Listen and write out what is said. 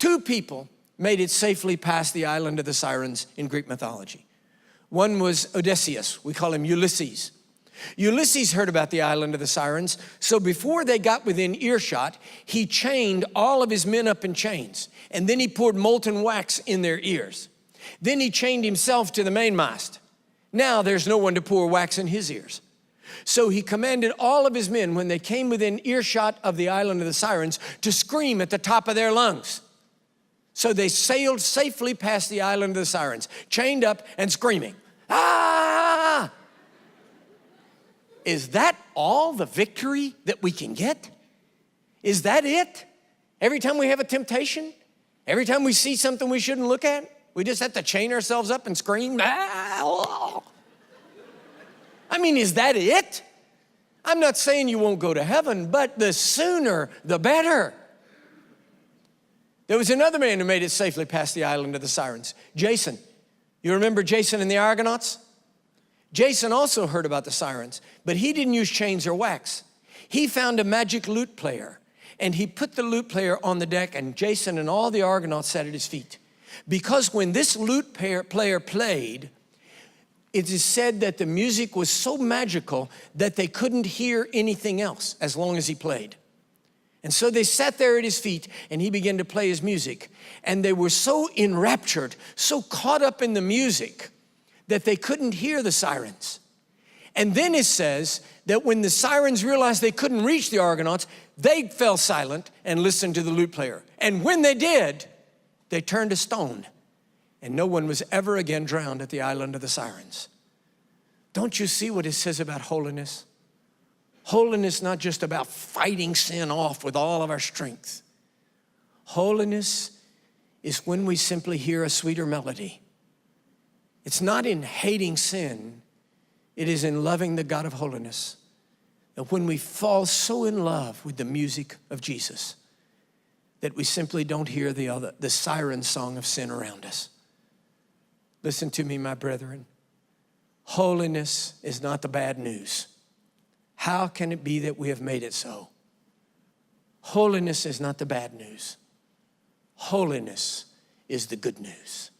Two people made it safely past the island of the Sirens in Greek mythology. One was Odysseus. We call him Ulysses. Ulysses heard about the island of the Sirens, so before they got within earshot, he chained all of his men up in chains, and then he poured molten wax in their ears. Then he chained himself to the mainmast. Now there's no one to pour wax in his ears. So he commanded all of his men, when they came within earshot of the island of the Sirens, to scream at the top of their lungs. So they sailed safely past the island of the Sirens, chained up and screaming. Ah! Is that all the victory that we can get? Is that it? Every time we have a temptation, every time we see something we shouldn't look at, we just have to chain ourselves up and scream? Ah! I mean, is that it? I'm not saying you won't go to heaven, but the sooner, the better. There was another man who made it safely past the island of the Sirens, Jason. You remember Jason and the Argonauts? Jason also heard about the Sirens, but he didn't use chains or wax. He found a magic lute player, and he put the lute player on the deck, and Jason and all the Argonauts sat at his feet. Because when this lute player played, it is said that the music was so magical that they couldn't hear anything else as long as he played. And so they sat there at his feet, and he began to play his music. And they were so enraptured, so caught up in the music, that they couldn't hear the sirens. And then it says that when the sirens realized they couldn't reach the Argonauts, they fell silent and listened to the lute player. And when they did, they turned to stone. And no one was ever again drowned at the island of the Sirens. Don't you see what it says about holiness? Holiness not just about fighting sin off with all of our strength. Holiness is when we simply hear a sweeter melody. It's not in hating sin, it is in loving the God of holiness. And when we fall so in love with the music of Jesus that we simply don't hear the siren song of sin around us. Listen to me, my brethren. Holiness is not the bad news. How can it be that we have made it so? Holiness is not the bad news. Holiness is the good news.